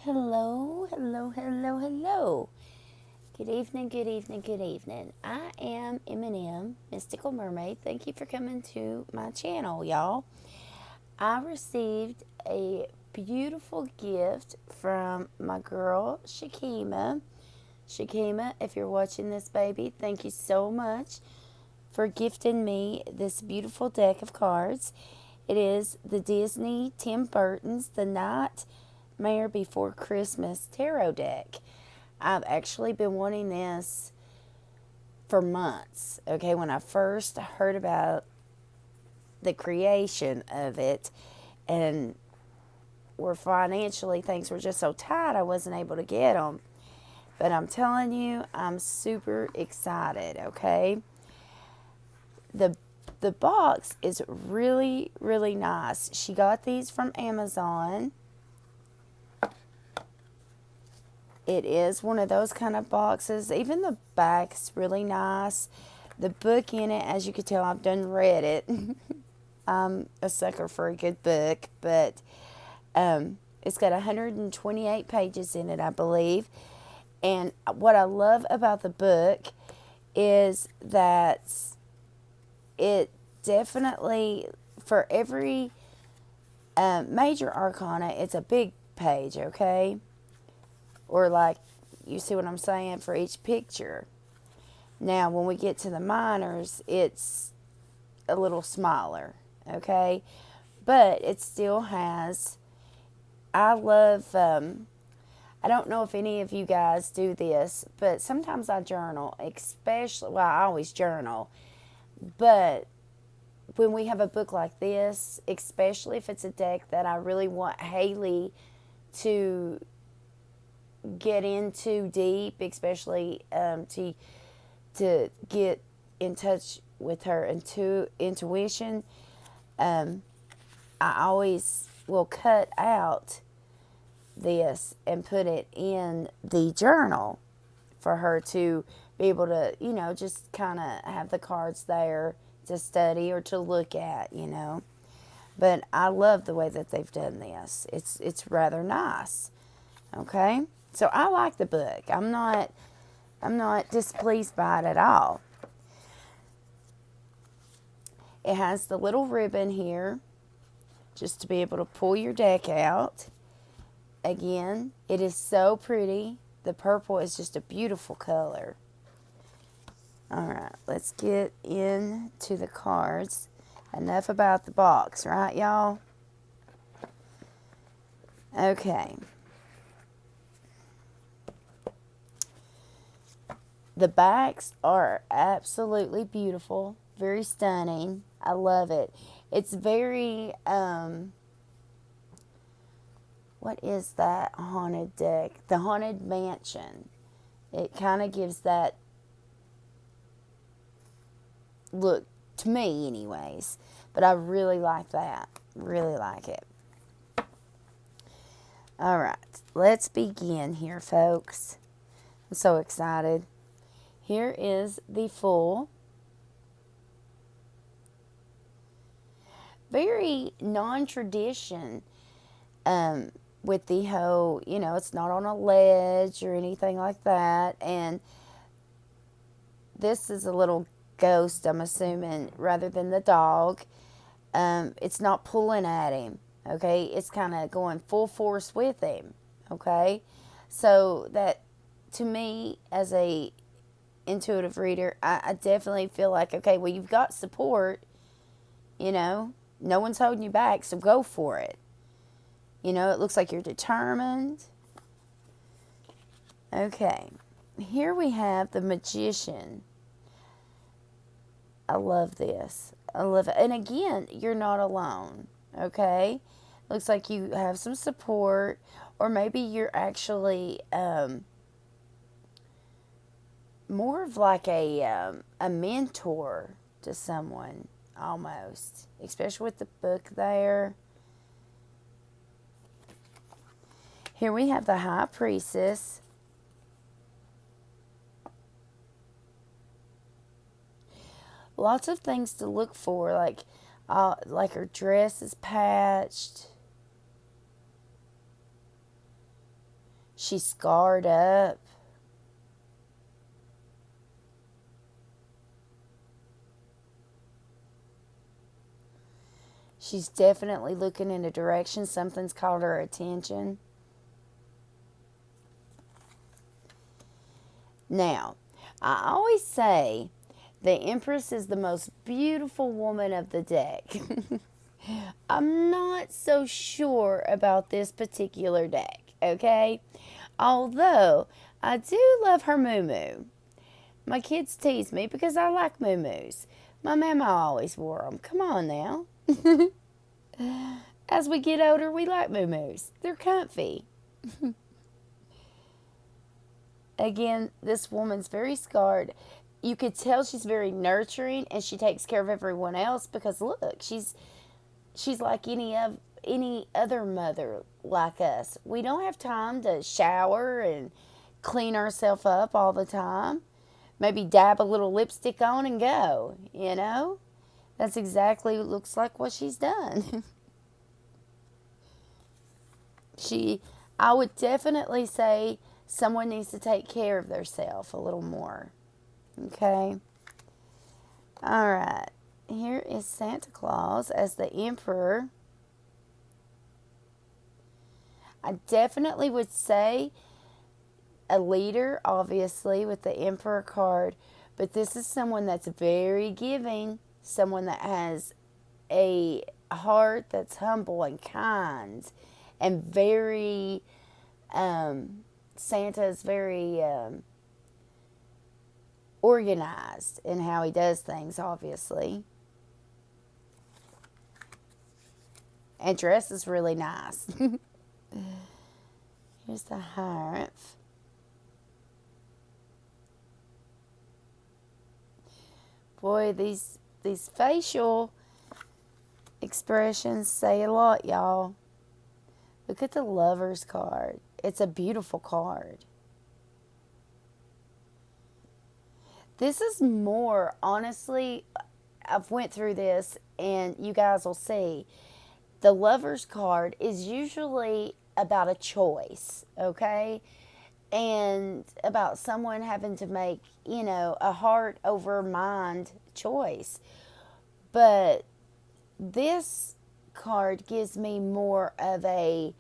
Hello, hello, hello, hello. Good evening, good evening, good evening. I am M&M, Mystical Mermaid. Thank you for coming to my channel, y'all. I received a beautiful gift from my girl, Shakema. Shakema, if you're watching this, baby, thank you so much for gifting me this beautiful deck of cards. It is the Disney Tim Burton's The Nightmare Before Christmas Tarot deck. I've actually been wanting this for months. Okay, when I first heard about the creation of it, and were financially, things were just so tight, I wasn't able to get them. But I'm telling you, I'm super excited. Okay, the the box is really, really nice. She got these from Amazon. It is one of those kind of boxes. Even the back's really nice. The book in it, as you can tell, I've done read it. I'm a sucker for a good book, but it's got 128 pages in it, I believe. And what I love about the book is that it definitely, for every major arcana, it's a big page, okay? Or like, you see what I'm saying, for each picture. Now, when we get to the minors, it's a little smaller, okay? But it still has, I love, I don't know if any of you guys do this, but sometimes I journal, especially, well, I always journal, but when we have a book like this, especially if it's a deck that I really want Haley to get into deep, especially to get in touch with her intuition, I always will cut out this and put it in the journal for her to be able to, just kind of have the cards there to study or to look at. But I love the way that they've done this. It's rather nice. Okay? So I like the book. I'm not displeased by it at all. It has the little ribbon here just to be able to pull your deck out. Again, it is so pretty. The purple is just a beautiful color. All right, let's get into the cards. Enough about the box, right, y'all? Okay. The backs are absolutely beautiful, very stunning. I love it. It's very, what is that haunted deck? The Haunted Mansion. It kind of gives that look to me anyways. But I really like that. Really like it. All right, let's begin here, folks. I'm so excited. Here is the full. Very non-tradition with the whole, it's not on a ledge or anything like that. And this is a little ghost, I'm assuming, rather than the dog. It's not pulling at him, okay? It's kind of going full force with him, okay? So that, to me, as a intuitive reader, I definitely feel like, okay, well, you've got support, no one's holding you back, so go for it. It looks like you're determined. Okay, here we have the Magician. I love this. I love it. And again, you're not alone, okay? Looks like you have some support, or maybe you're actually more of like a mentor to someone, almost, especially with the book there. Here we have the High Priestess. Lots of things to look for, like her dress is patched. She's scarred up. She's definitely looking in a direction. Something's caught her attention. Now, I always say the Empress is the most beautiful woman of the deck. I'm not so sure about this particular deck, okay? Although, I do love her moo-moo. My kids tease me because I like moo-moos. My mama always wore them. Come on now. As we get older, we like moo-moos. They're comfy. Again, this woman's very scarred. You could tell she's very nurturing and she takes care of everyone else because look, she's like any other mother like us. We don't have time to shower and clean ourselves up all the time. Maybe dab a little lipstick on and go, you know? That's exactly looks like what she's done. I would definitely say someone needs to take care of themselves a little more. Okay? All right. Here is Santa Claus as the Emperor. I definitely would say a leader, obviously, with the Emperor card. But this is someone that's very giving. Someone that has a heart that's humble and kind. And very, Santa is very organized in how he does things, obviously. And dresses really nice. Here's the Hierophant. Boy, these facial expressions say a lot, y'all. Look at the Lover's card. It's a beautiful card. This is more, honestly, I've went through this and you guys will see. The Lover's card is usually about a choice, okay? And about someone having to make, a heart over mind choice. But this card gives me more of a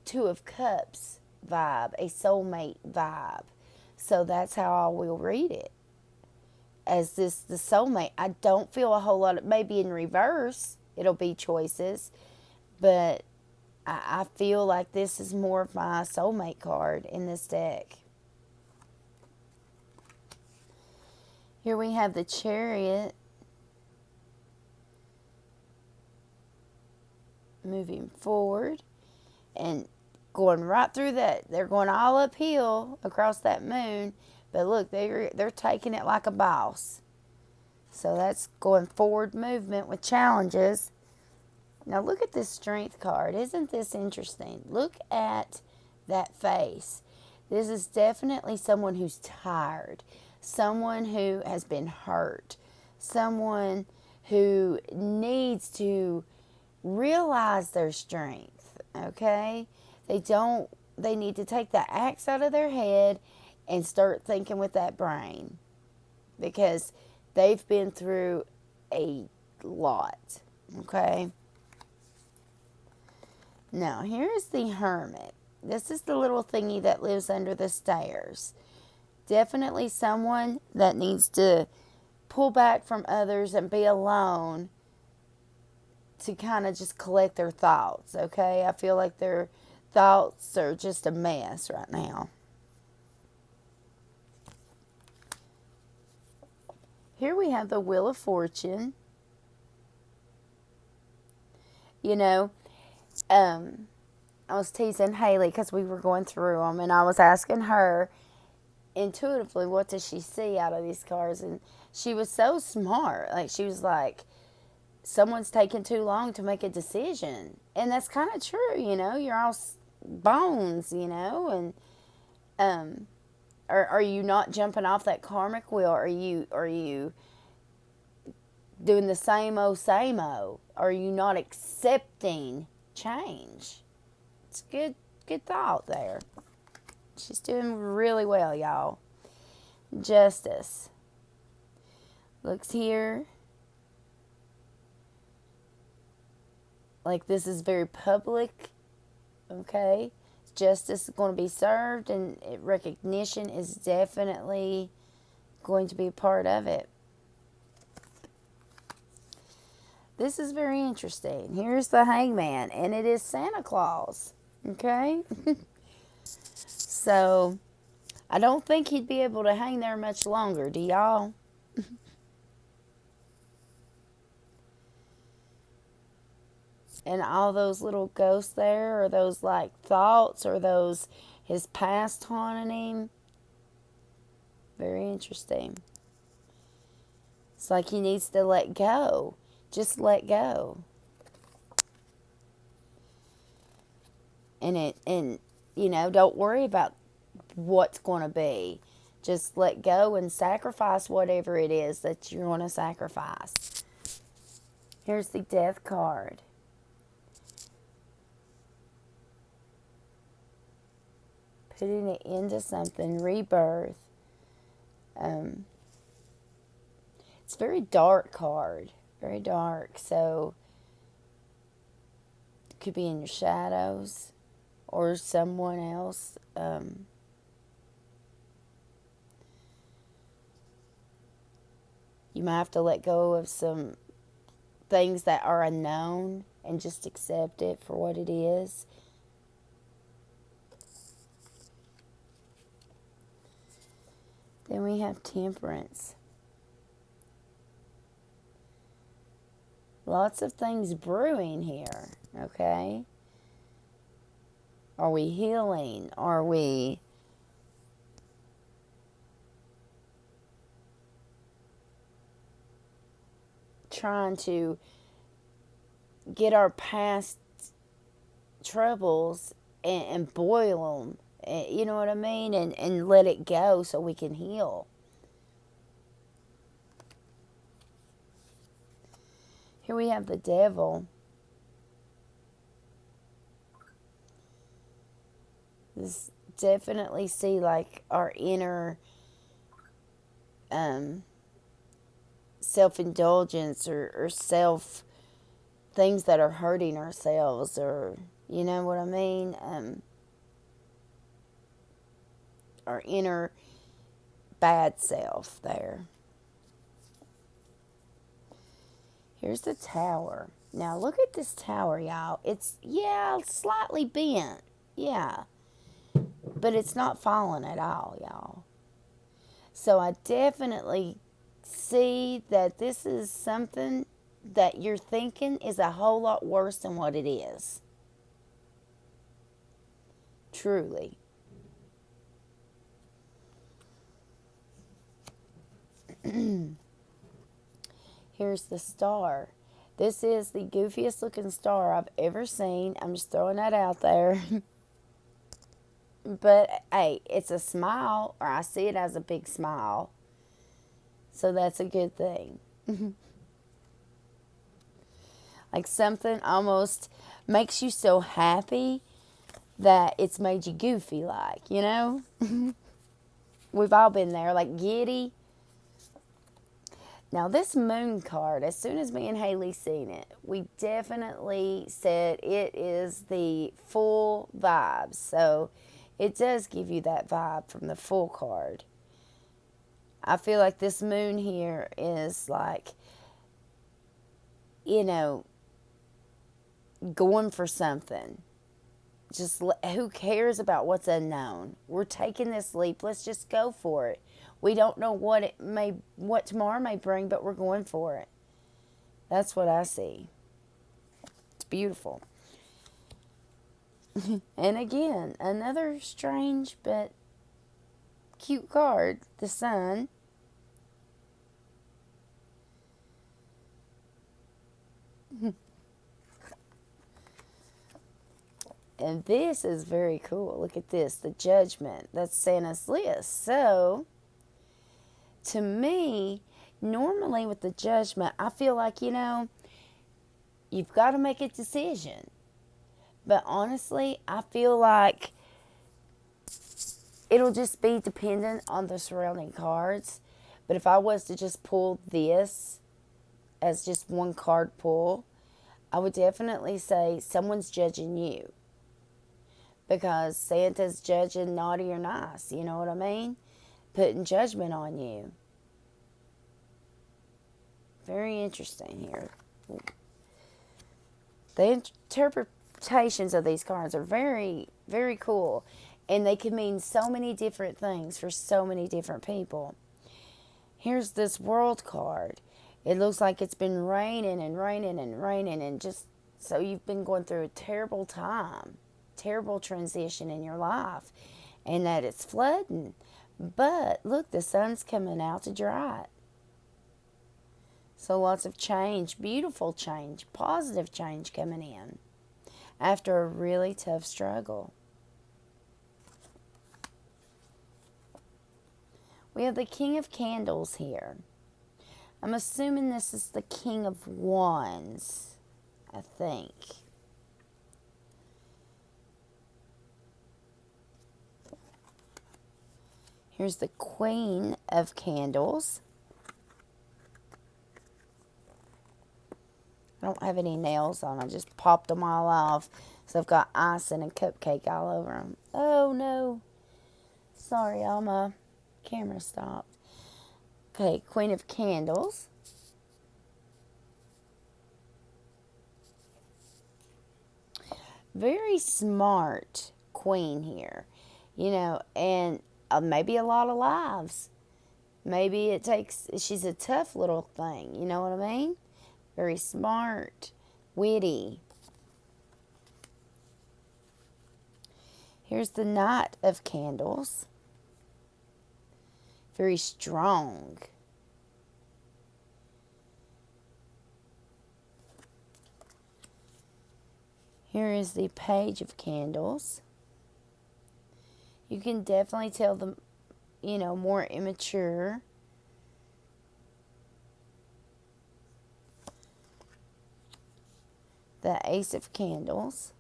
Two of Cups vibe, a soulmate vibe. So that's how I will read it. As the soulmate. I don't feel a whole lot of, maybe in reverse, it'll be choices. But I feel like this is more of my soulmate card in this deck. Here we have the Chariot. Moving forward. And going right through that. They're going all uphill across that moon. But look, they're taking it like a boss. So that's going forward movement with challenges. Now look at this Strength card. Isn't this interesting? Look at that face. This is definitely someone who's tired. Someone who has been hurt. Someone who needs to realize their strength. Okay? They need to take the axe out of their head and start thinking with that brain. Because they've been through a lot. Okay? Now, here's the Hermit. This is the little thingy that lives under the stairs. Definitely someone that needs to pull back from others and be alone to kind of just collect their thoughts, okay? I feel like their thoughts are just a mess right now. Here we have the Wheel of Fortune. I was teasing Haley because we were going through them, and I was asking her intuitively what does she see out of these cards, and she was so smart. Like, she was like, someone's taking too long to make a decision, and that's kind of true. You're all bones, and are you not jumping off that karmic wheel? Are you doing the same old? Are you not accepting change? It's good thought there. She's doing really well, y'all. Justice. Looks here like this is very public. Okay. Justice is going to be served, and recognition is definitely going to be a part of it. This is very interesting. Here's the Hangman, and it is Santa Claus. Okay? So, I don't think he'd be able to hang there much longer. Do y'all? And all those little ghosts there, or those like thoughts, or those his past haunting him. Very interesting. It's like he needs to let go. Just let go. And don't worry about what's going to be. Just let go and sacrifice whatever it is that you're going to sacrifice. Here's the Death card. Putting it into something, rebirth. It's a very dark card, very dark. So it could be in your shadows or someone else. You might have to let go of some things that are unknown and just accept it for what it is. Then we have Temperance. Lots of things brewing here, okay? Are we healing? Are we trying to get our past troubles and boil them? You know what I mean? And let it go so we can heal. Here we have the Devil. This definitely see like our inner self-indulgence or self things that are hurting ourselves, or you know what I mean? Our inner bad self there. Here's the Tower. Now look at this tower, y'all. It's, slightly bent. Yeah. But it's not falling at all, y'all. So I definitely see that this is something that you're thinking is a whole lot worse than what it is. Truly. Here's the Star. This is the goofiest looking star I've ever seen. I'm just throwing that out there. But, hey, it's a smile, or I see it as a big smile. So that's a good thing. Like something almost makes you so happy that it's made you goofy like, you know? We've all been there, like giddy. Now this Moon card, as soon as me and Haley seen it, we definitely said it is the full vibes. So it does give you that vibe from the full card. I feel like this Moon here is like, going for something. Just who cares about what's unknown? We're taking this leap. Let's just go for it. We don't know what tomorrow may bring, but we're going for it. That's what I see. It's beautiful. And again, another strange but cute card, the Sun. And this is very cool. Look at this, the Judgment. That's Santa's list. So, to me, normally with the Judgment, I feel like, you've got to make a decision. But honestly, I feel like It'll just be dependent on the surrounding cards. But if I was to just pull this as just one card pull, I would definitely say someone's judging you. Because Santa's judging naughty or nice. You know what I mean? Putting judgment on you. Very interesting here. The interpretations of these cards are very, very cool. And they can mean so many different things for so many different people. Here's this world card. It looks like it's been raining and raining and raining, and just so you've been going through a terrible time, terrible transition in your life, and that it's flooding. But look, the sun's coming out to dry it. So lots of change, beautiful change, positive change coming in after a really tough struggle. We have the King of Candles here. I'm assuming this is the King of Wands, I think. Here's the Queen of Candles. I don't have any nails on. I just popped them all off. So I've got icing and cupcake all over them. Oh, no. Sorry, all my camera stopped. Okay, Queen of Candles. Very smart queen here. You know, and maybe a lot of lives. Maybe she's a tough little thing. You know what I mean? Very smart, witty. Here's the Knight of Candles. Very strong. Here is the Page of Candles. You can definitely tell them, you know, more immature. The Ace of Candles.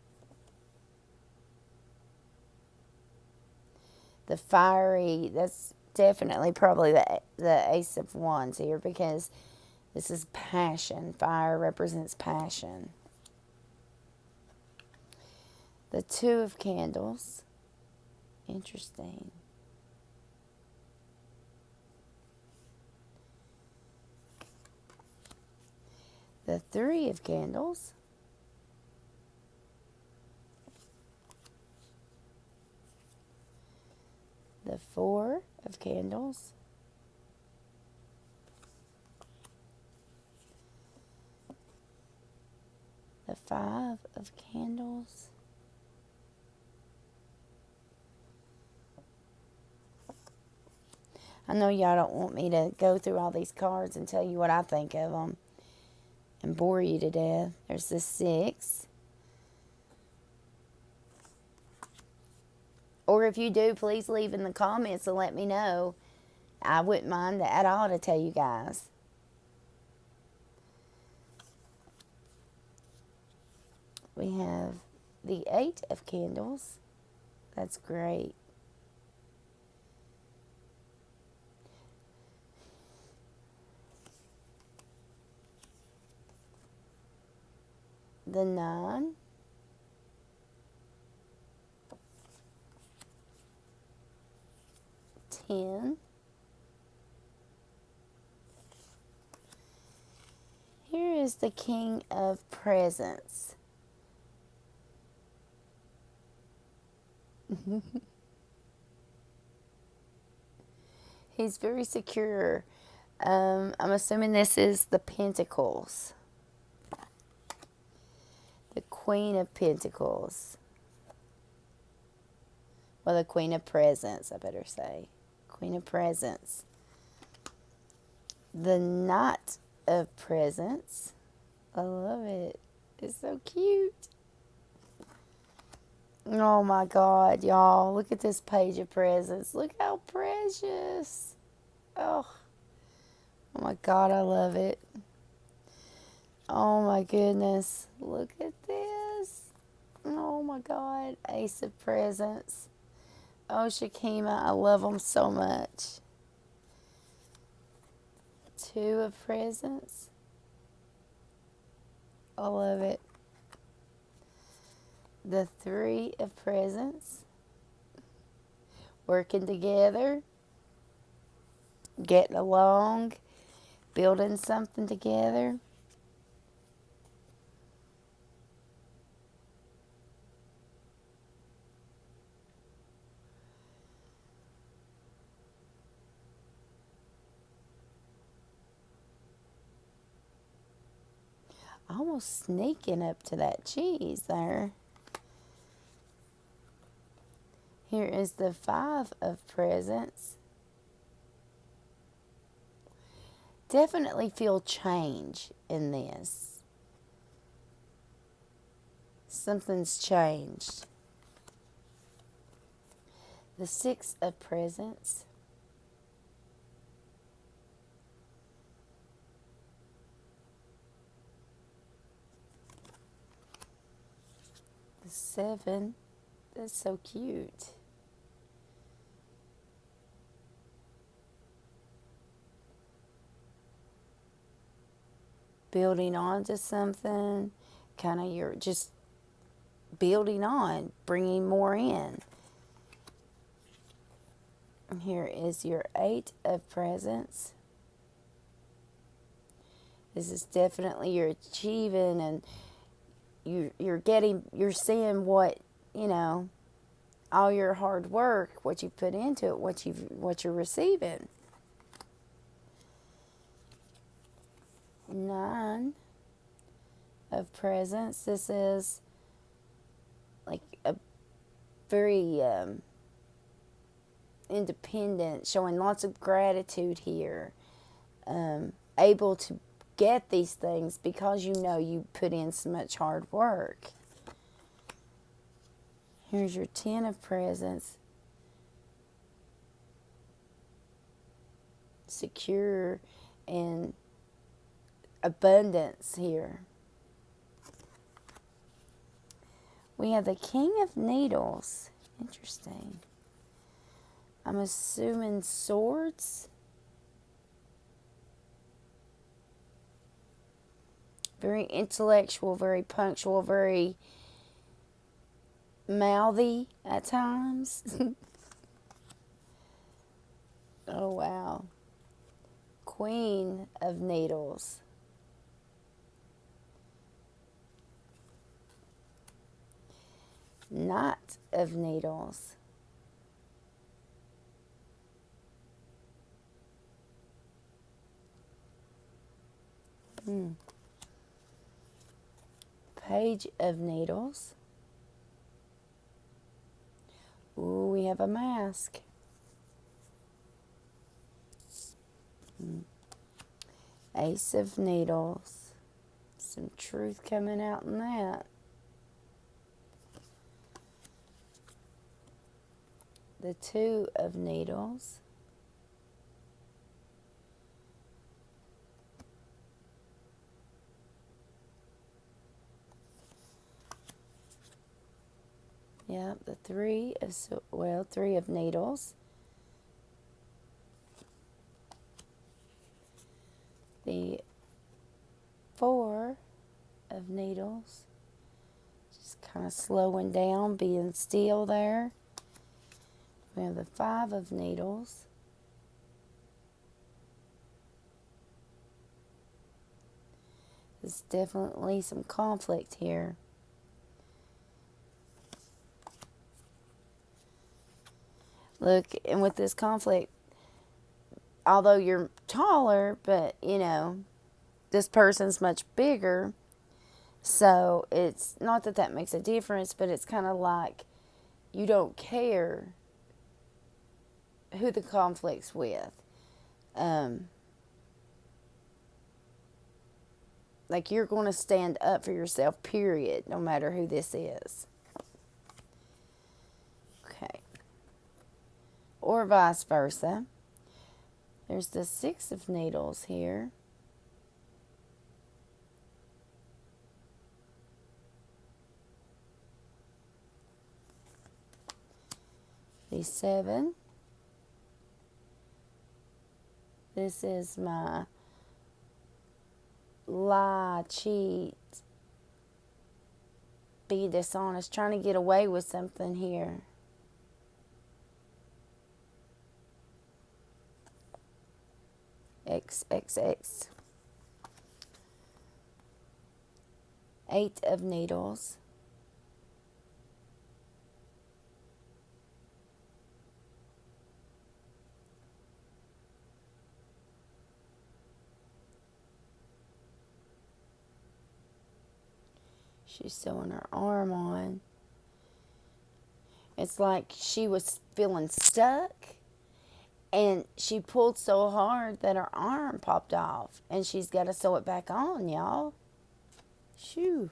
The fiery, that's definitely probably the Ace of Wands here, because this is passion. Fire represents passion. The Two of Candles. Interesting. The Three of Candles. The Four of Candles. The Five of Candles. I know y'all don't want me to go through all these cards and tell you what I think of them and bore you to death. There's the Six. Or if you do, please leave in the comments and let me know. I wouldn't mind at all to tell you guys. We have the Eight of Candles. That's great. The Nine. Ten. Here is the King of Presents. He's very secure. I'm assuming this is the Pentacles. The Queen of Pentacles. Well, the Queen of Presents, I better say. Queen of Presents. The Knight of Presents. I love it. It's so cute. Oh my God, y'all. Look at this Page of Presents. Look how precious. Oh my God, I love it. Oh my goodness. Look at this. Oh my God. Ace of Presents. Oh, Shakema, I love them so much. Two of presents. I love it. The three of presents. Working together. Getting along. Building something together. Almost sneaking up to that cheese there. Here is the five of presents. Definitely feel change in this. Something's changed. The six of presents. The seven. That's so cute. Building on to something. Kind of you're just building on. Bringing more in. And here is your eight of presents. This is definitely you're achieving and you're seeing what, all your hard work, what you put into it, what you're receiving. Nine of presents. This is like a very independent, showing lots of gratitude here. Able to get these things because you put in so much hard work. Here's your 10 of presents. Secure and abundance here. We have the King of Needles. Interesting. I'm assuming swords. Very intellectual, very punctual, very mouthy at times. Oh, wow. Queen of Needles. Knight of Needles. Page of Needles. Ooh, we have a mask. Ace of Needles. Some truth coming out in that. The Two of Needles. Yep, the Three of Needles. The Four of Needles. Just kind of slowing down, being still there. We have the Five of Needles. There's definitely some conflict here. Look, and with this conflict, although you're taller, but, this person's much bigger. So it's not that makes a difference, but it's kind of like you don't care who the conflict's with. Like you're going to stand up for yourself, period, no matter who this is. Okay. Or vice versa. There's the Six of Needles here. the 7. This is my lie, cheat, be dishonest, trying to get away with something here. XXX. 8 of Needles. She's sewing her arm on. It's like she was feeling stuck, and she pulled so hard that her arm popped off, and she's got to sew it back on, y'all. Shoo.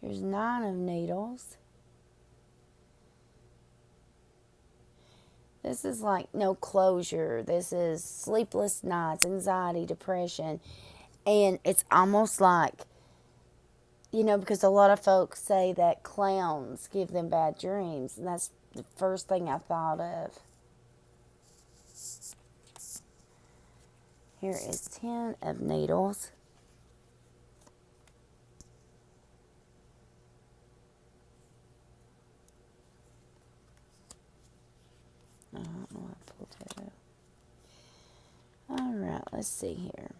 Here's 9 of Needles. This is like no closure. This is sleepless nights, anxiety, depression. And it's almost like, you know, because a lot of folks say that clowns give them bad dreams. And that's the first thing I thought of. Here is 10 of Needles. I don't know why I pulled that up. Alright, let's see here.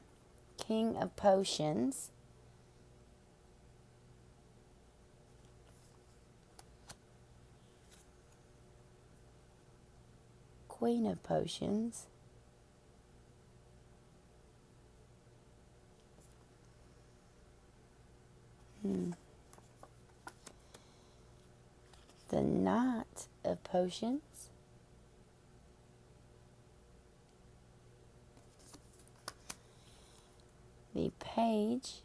King of Potions. Queen of Potions. The Knight of Potions. The Page.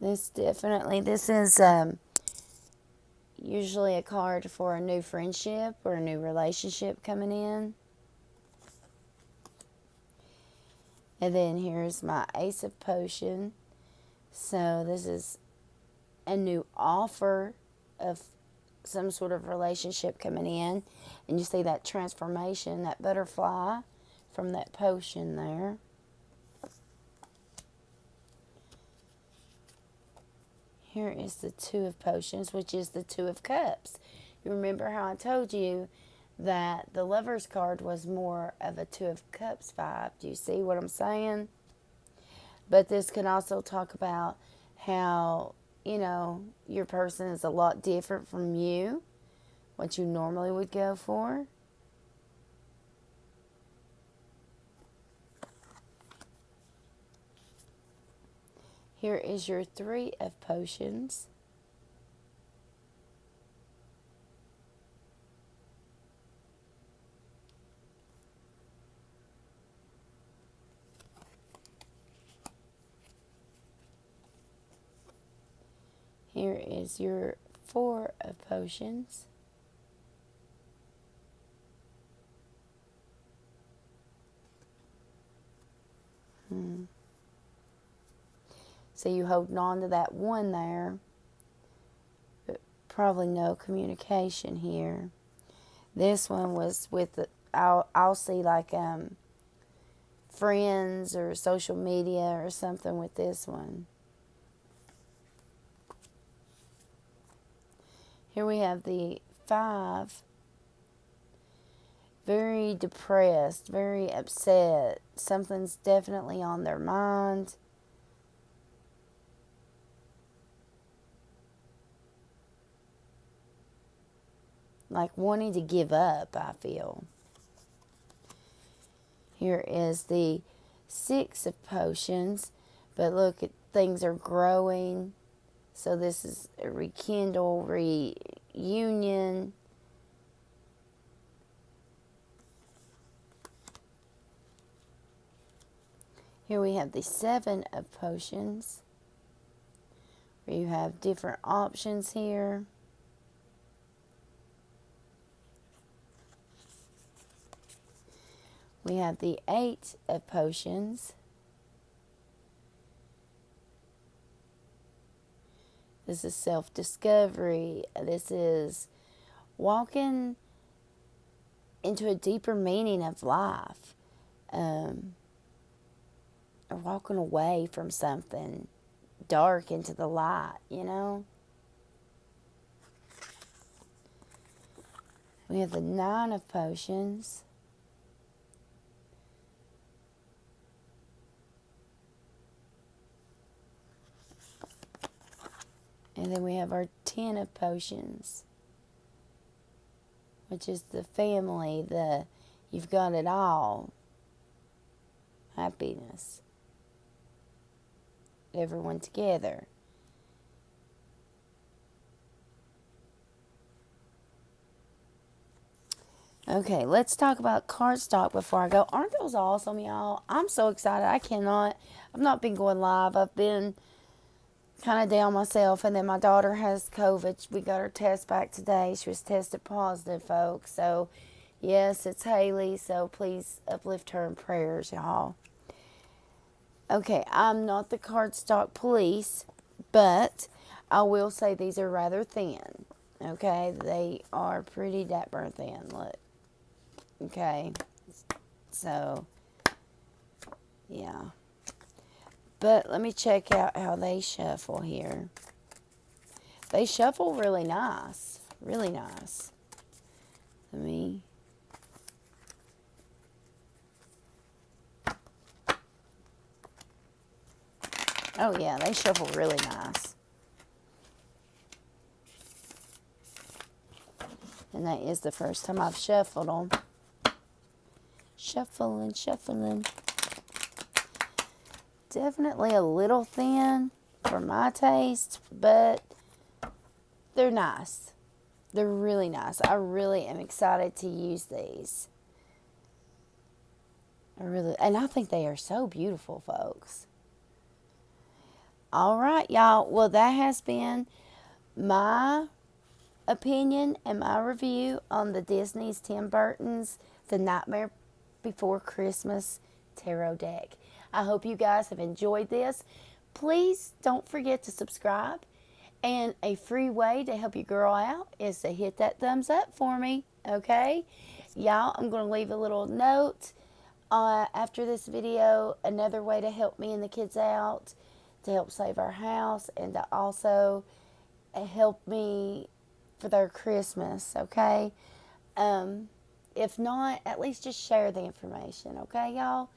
This is usually a card for a new friendship or a new relationship coming in. And then here's my Ace of Potion. So this is a new offer of some sort of relationship coming in. And you see that transformation, that butterfly from that potion there. Here is the 2 of Potions, which is the 2 of Cups. You remember how I told you that the Lover's card was more of a 2 of Cups vibe. Do you see what I'm saying? But this can also talk about how, you know, your person is a lot different from you, what you normally would go for. Here is your 3 of Potions. Here is your 4 of Potions. So you holding on to that 1 there, but probably no communication here. This one was with I'll see like friends or social media or something with this one. Here we have the 5. Very depressed, very upset. Something's definitely on their mind. Like wanting to give up, I feel. Here is the 6 of Potions. But look, things are growing. So this is a rekindle, reunion. Here we have the 7 of Potions. Where you have different options here. We have the Eight of Potions. This is self-discovery. This is walking into a deeper meaning of life. Or walking away from something dark into the light, you know? We have the Nine of Potions. And then we have our Ten of Potions, which is the family, the you've got it all. Happiness. Everyone together. Okay, let's talk about cardstock before I go. Aren't those awesome, y'all? I'm so excited. I've not been going live. I've been kind of down myself, and then my daughter has COVID. We got her test back today. She was tested positive, folks. So, yes, it's Haley, so please uplift her in prayers, y'all. Okay, I'm not the cardstock police, but I will say these are rather thin. Okay, they are pretty dapper thin. Look. Okay, so, yeah. But let me check out how they shuffle here. They shuffle really nice. Really nice. Let me... Oh, yeah, they shuffle really nice. And that is the first time I've shuffled them. Shuffling, shuffling. Definitely a little thin for my taste, but they're nice. They're really nice. I really am excited to use these. And I think they are so beautiful, folks. All right, y'all. Well, that has been my opinion and my review on the Disney's Tim Burton's The Nightmare Before Christmas tarot deck. I hope you guys have enjoyed this. Please don't forget to subscribe. And a free way to help your girl out is to hit that thumbs up for me. Okay? Y'all, I'm going to leave a little note after this video. Another way to help me and the kids out, to help save our house, and to also help me for their Christmas. Okay? If not, at least just share the information. Okay, y'all?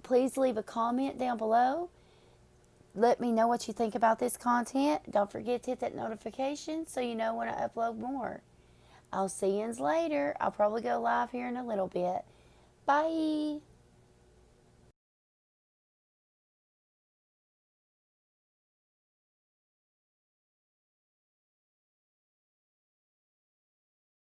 Please leave a comment down below. Let me know what you think about this content. Don't forget to hit that notification so you know when I upload more. I'll see you later. I'll probably go live here in a little bit. Bye.